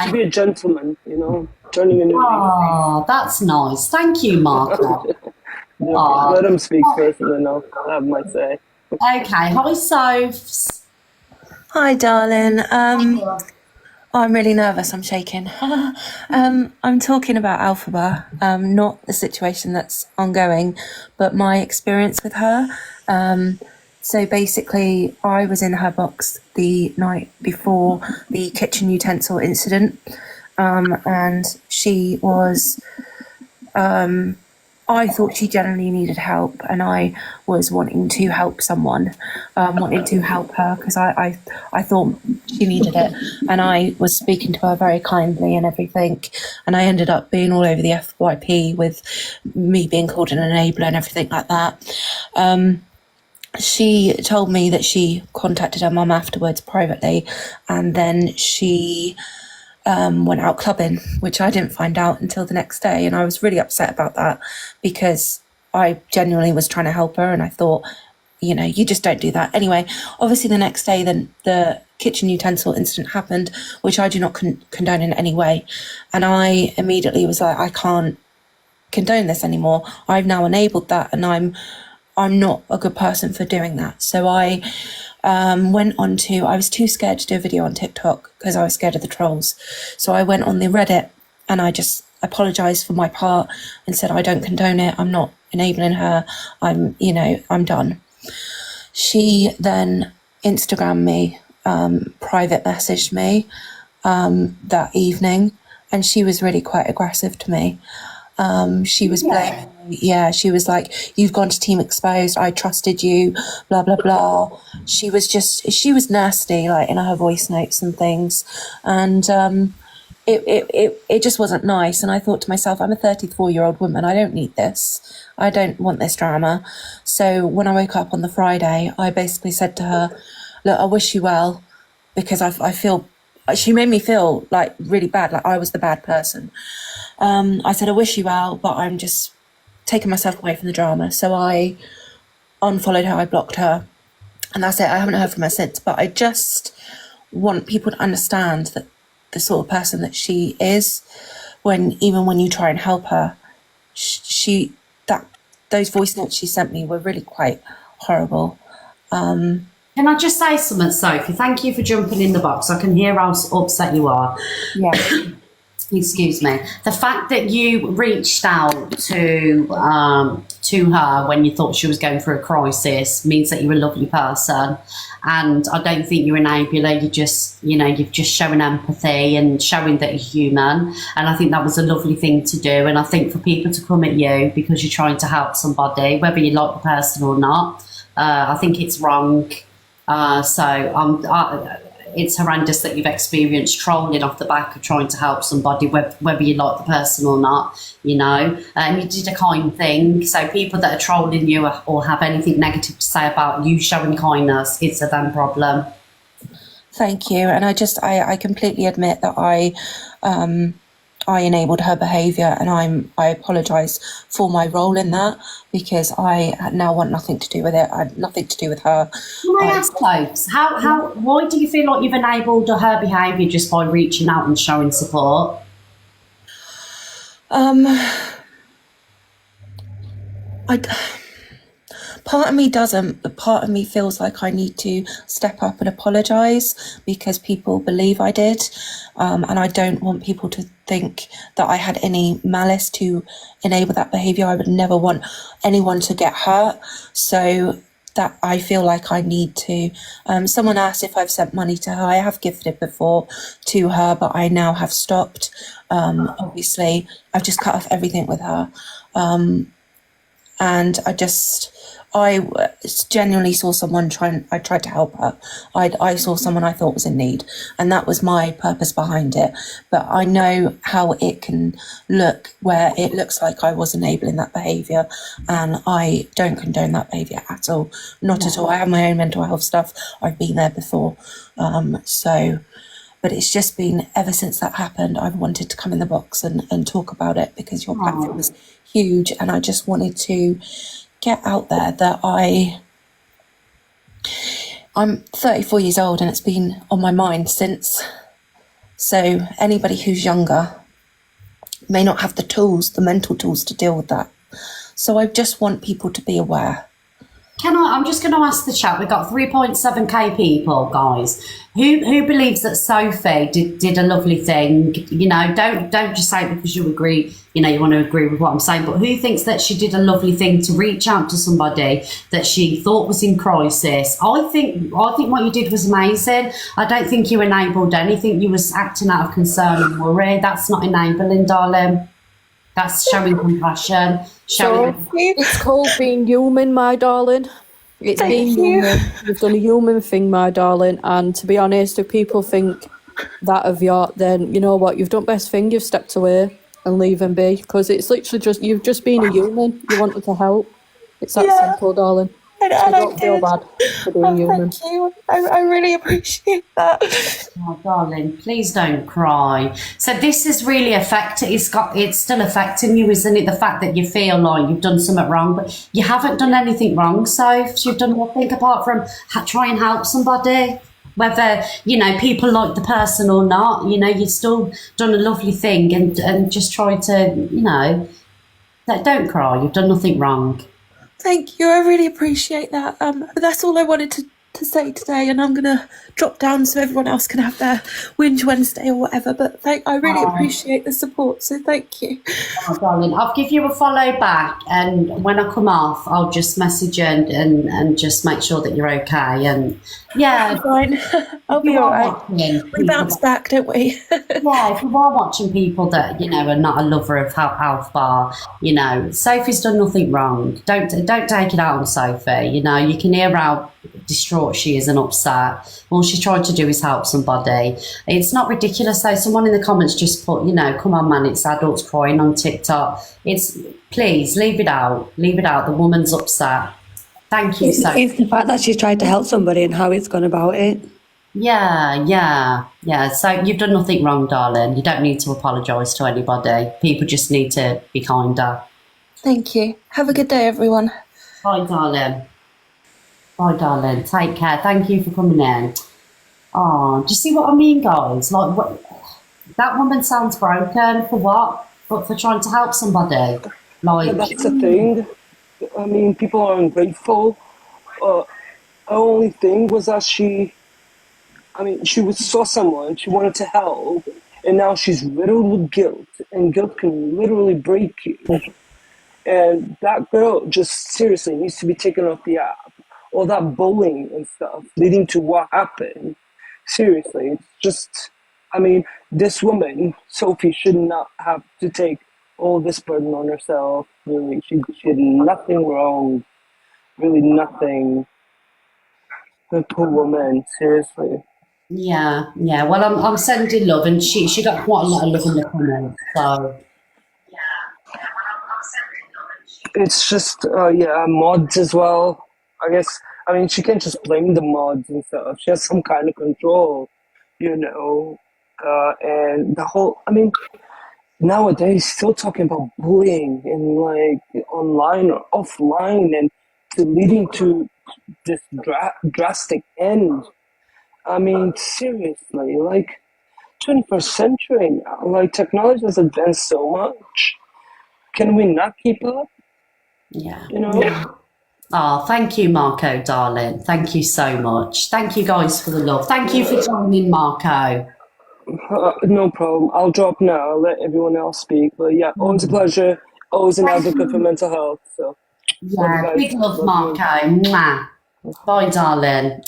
to be a gentleman, joining a new league. Oh, that's nice. Thank you, Marco. Let him speak first and then I'll have my say. Okay, hi, Sophs. Hi, darling. I'm really nervous. I'm shaking. I'm talking about Elphaba, not the situation that's ongoing, but my experience with her. So basically, I was in her box the night before the kitchen utensil incident, and she was. I thought she generally needed help, and I was wanting to help someone, wanting to help her because I thought she needed it, and I was speaking to her very kindly and everything, and I ended up being all over the FYP with me being called an enabler and everything like that. She told me that she contacted her mum afterwards privately, and then she went out clubbing, which I didn't find out until the next day, and I was really upset about that because I genuinely was trying to help her, and I thought, you just don't do that. Anyway, obviously the next day then the kitchen utensil incident happened, which I do not condone in any way, and I immediately was like, I can't condone this anymore. I've now enabled that, and I'm not a good person for doing that. So I I was too scared to do a video on TikTok because I was scared of the trolls. So I went on the Reddit and I just apologised for my part and said, I don't condone it. I'm not enabling her. I'm done. She then Instagrammed me, private messaged me that evening, and she was really quite aggressive to me. She was blaming me. Yeah, she was like, you've gone to Team Exposed, I trusted you, blah, blah, blah. She was nasty, like in her voice notes and things. And it just wasn't nice. And I thought to myself, I'm a 34-year-old woman. I don't need this. I don't want this drama. So when I woke up on the Friday, I basically said to her, look, I wish you well, because I feel, she made me feel like really bad, like I was the bad person. I said, I wish you well, but I'm just taking myself away from the drama. So I unfollowed her, I blocked her, and that's it. I haven't heard from her since, but I just want people to understand that the sort of person that she is, even when you try and help her, those voice notes she sent me were really quite horrible. Can I just say something, Sophie? Thank you for jumping in the box. I can hear how upset you are. Yeah. Excuse me. The fact that you reached out to her when you thought she was going through a crisis means that you're a lovely person, and I don't think you're an enabler. You've just shown empathy and showing that you're human, and I think that was a lovely thing to do. And I think for people to come at you because you're trying to help somebody, whether you like the person or not, I think it's wrong. It's horrendous that you've experienced trolling off the back of trying to help somebody, whether you like the person or not, and you did a kind thing. So people that are trolling you or have anything negative to say about you showing kindness, it's a them problem. Thank you. And I completely admit that I enabled her behaviour, and I apologise for my role in that, because I now want nothing to do with it. I had nothing to do with her. Can I ask, Close, why do you feel like you've enabled her behaviour just by reaching out and showing support? Part of me doesn't, but part of me feels like I need to step up and apologise because people believe I did, and I don't want people to think that I had any malice to enable that behaviour. I would never want anyone to get hurt, so that I feel like I need to. Someone asked if I've sent money to her. I have gifted before to her, but I now have stopped. Obviously, I've just cut off everything with her, and I genuinely saw someone I tried to help her. I saw someone I thought was in need, and that was my purpose behind it. But I know how it can look, where it looks like I was enabling that behaviour, and I don't condone that behaviour at all. Not at all. I have my own mental health stuff. I've been there before. But it's just been, ever since that happened, I've wanted to come in the box and talk about it, because your platform is huge, and I just wanted to get out there that I'm 34 years old, and it's been on my mind since So anybody who's younger may not have the tools, the mental tools to deal with that. So I just want people to be aware. I'm just going to ask the chat. We've got 3.7k people, guys. Who believes that Sophie did a lovely thing? You know, don't just say it because you agree. You know, you want to agree with what I'm saying. But who thinks that she did a lovely thing to reach out to somebody that she thought was in crisis? I think what you did was amazing. I don't think you enabled anything. You was acting out of concern and worry. That's not enabling, darling. That's showing compassion. It's called being human, my darling. It's being human. You've done a human thing, my darling. And to be honest, if people think that of you, then you know what? You've done best thing. You've stepped away and leave them be, because it's literally just you've just been a human. You wanted to help. It's that simple, darling. So don't feel bad for being human. Thank you. I really appreciate that. Oh, darling, please don't cry. So this is really it's still affecting you, isn't it? The fact that you feel like you've done something wrong, but you haven't done anything wrong, Soph. You've done nothing apart from try and help somebody. Whether, you know, people like the person or not, you know, you've still done a lovely thing and just try to, you know, don't cry. You've done nothing wrong. Thank you. I really appreciate that. But that's all I wanted to say today, and I'm gonna drop down so everyone else can have their Whinge Wednesday or whatever. But I really appreciate the support, so thank you. Oh, darling, I'll give you a follow back, and when I come off, I'll just message you and just make sure that you're okay. And yeah, Fine. I'll be all right. We bounce back, don't we? Yeah, if you are watching people that, you know, are not a lover of Elphaba, you know, Sophie's done nothing wrong. Don't take it out on Sophie. You know, you can hear how distraught she is and upset. All she's trying to do is help somebody. It's not ridiculous though. Someone in the comments just put, you know, come on man, it's adults crying on TikTok. Please leave it out. Leave it out. The woman's upset. Thank you, Sophie. It's the fact that she's tried to help somebody and how it's gone about it. Yeah. So you've done nothing wrong, darling. You don't need to apologise to anybody. People just need to be kinder. Thank you. Have a good day, everyone. Bye, darling. Bye, darling. Take care. Thank you for coming in. Oh, do you see what I mean, guys? Like, that woman sounds broken for what? But for trying to help somebody. Like, Yeah, that's the thing. I mean, people are ungrateful. Her only thing was that she saw someone, she wanted to help, and now she's riddled with guilt, and guilt can literally break you. And that girl just seriously needs to be taken off the app. All that bullying and stuff leading to what happened. Seriously, it's just, I mean, this woman, Sophie, should not have to take all this burden on herself. Really, she did nothing wrong. Really nothing. The poor woman, seriously. yeah. Well, I'm sending love, and she got quite a lot of love in the comments. So It's just, mods as well. I mean, she can't just blame the mods and stuff. She has some kind of control, you know. And the whole, I mean, nowadays, still talking about bullying and like online or offline and leading to this drastic end. I mean, seriously, like 21st century now, like technology has advanced so much. Can we not keep up? yeah. You know? Oh, thank you, Marco, darling. Thank you so much. Thank you guys for the love. Thank you for joining, Marco. No problem. I'll drop now. I'll let everyone else speak. But yeah, always a pleasure. Always an advocate for mental health. So, Yeah, big love, Marco. Mwah. Bye, darling.